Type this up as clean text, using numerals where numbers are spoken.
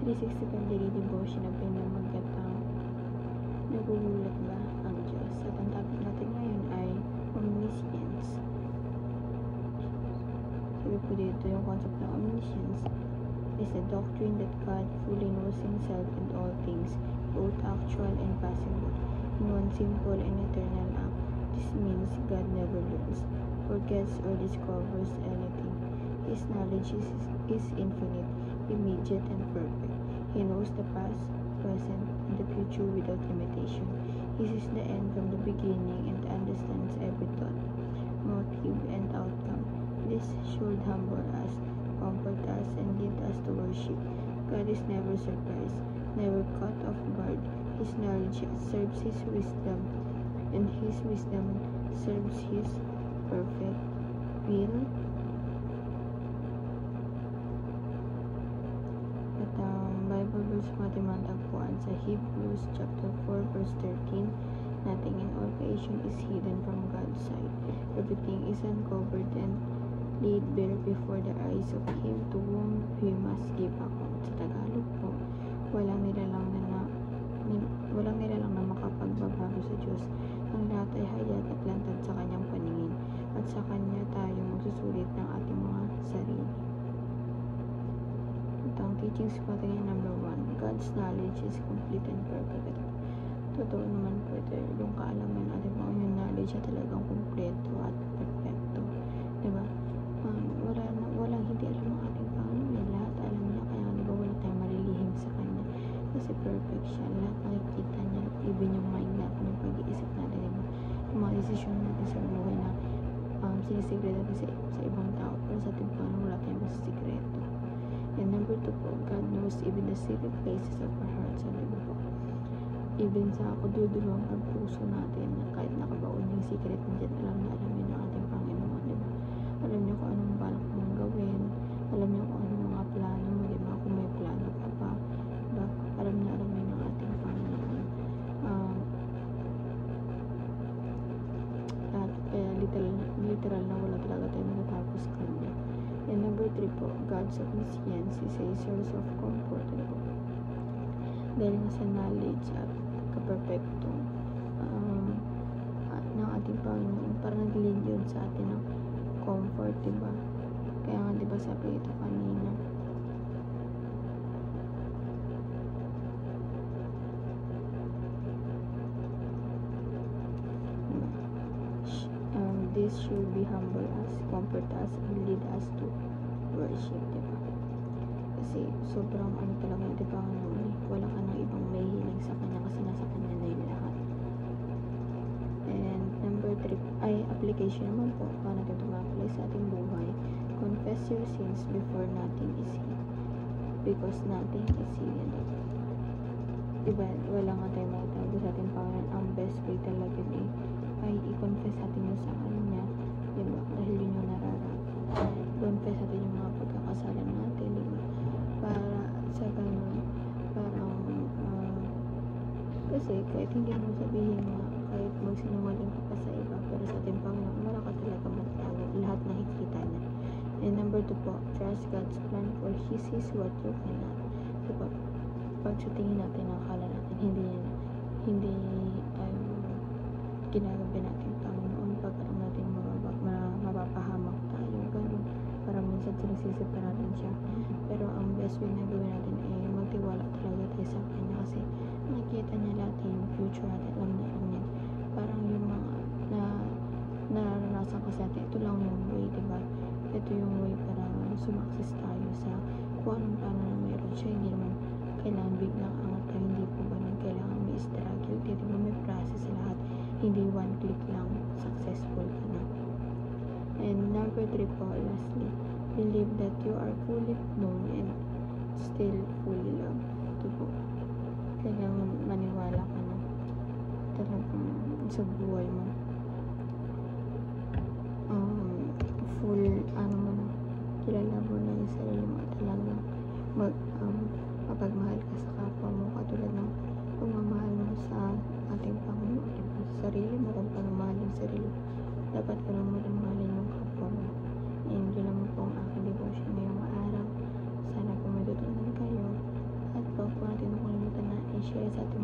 365 daily devotion na pinamagatang nagugulat ba ang Diyos? At ang topic natin ngayon ay omniscience. Sabi po dito, yung concept ng omniscience is a doctrine that God fully knows Himself and all things, both actual and possible, in one simple and eternal act. This means God never learns, forgets, or discovers anything. His knowledge is infinite, immediate, and perfect. He knows the past, present, and the future without limitation. He sees the end from the beginning and understands every thought, motive, and outcome. This should humble us, comfort us, and lead us to worship. God is never surprised, never caught off guard. His knowledge serves His wisdom, and His wisdom serves His perfect will. At ang Bible verse natin matagpuan sa Hebrews chapter 4 verse 13, nothing in all creation is hidden from God's sight. Everything is uncovered and laid bare before the eyes of Him to whom we must give account. Sa Tagalog po, walang nilalang na makapagbabago sa Diyos. Ang lahat ay hayag at lantad sa Kanyang paningin, at sa Kanya tayo magsusulit ng ating mga sarili. Ito ang teachings ko natin number 1. God's knowledge is complete and perfect. Totoo naman po ito, yung kaalaman natin po, yung knowledge ay talagang kumpleto at perfecto. Diba? Walang hindi alam ang ating Panginoon. Lahat alam niya, kaya diba wala tayong malilihim sa Kanya. Kasi perfect siya. Lahat nakikita niya, even yung mind natin, yung pag-iisip natin, diba? Yung mga desisyon natin sa buhay na sinisigret natin sa ibang tao, pero sa ating Panginoon wala tayong masisigreto. And number 2 po, God knows even the secret places of our hearts. Sabi po, even sa kadudulong ang puso natin, kahit nakabaon yung secret niya, alam yun ng ating Panginoon, diba? Alam niyo kung anong balak mong gawin, alam niyo kung anong mga plano mo, diba? Kung may plano ka pa, diba? Alam yun ng ating Panginoon. At kaya literal na wala talaga tayo matatapos Kanya. And number 3 po, God's omniscience is a source of comfort. Dahil nga sa knowledge at kaperfecto ng ating Panginoon, parang nag-lead yun sa atin ng comfort, diba? Kaya nga diba sabi ito kanina, this should be humble us, comfort us, and lead us to worship, diba? Kasi sobrang talaga yung Panginoon, wala ka ng ibang may hiling sa Kanya kasi nasa Kanya na yung lahat. And number 3 ay application naman po, paano natin tumapalay sa ating buhay. Confess your sins before nothing is hidden, because nothing is hidden. Diba, wala nga tayo makatago sa ating Panginoon. Ang best way talaga ay i-confess natin yun sa Kanya, diba? Dahil yun yung nararapat. I-confess natin yung mga pagkakasalan natin, diba? Para sa ganun, parang kasi kahit hindi mo sabihin na, kahit magsinungaling ka pa sa iba, pero sa ating Panginoon, wala ka talaga magtago. Lahat nakikita niya. And number 2 po, trust God's plan, for He sees what you cannot. Diba? Pag sa tingin natin, nakakala natin, hindi tayo ginagabi natin Panginoon, pag alam natin mapapahamak tayo, ganun. Para minsan sinisisip pa natin siya. Pero ang best way na gawin natin ay magtiwala talaga tayo sa Kanya, kasi nakikita niya lahat yung future natin, alam niya. Parang yung mga nararanasan kasi natin, ito lang yung way, diba? Ito yung way para sumakses tayo sa kung anong plano na meron siya. Hindi naman kailangan biglang angat tayo, hindi po ganun. Kailangan may struggle, diba? May process sa lahat. Hindi one click lang, successful ka na. And number 3 po, lastly, believe that you are fully known and still fully loved. Ito po, kailangan maniwala ka na talagang sa buhay mo full mo na, kilala mo na yung sarili mo at talagang mapagmahal ka sa kapwa mo, katulad ng pagmamahal mo sa ating Panginoon, diba? Sa sarili mo, kung pagmamahal yung sarili mo, dapat ka naman mahalin yung kapwa mo. And yun naman po ang aking devotion ngayong araw. Sana po matutunan kayo at i-share sa ating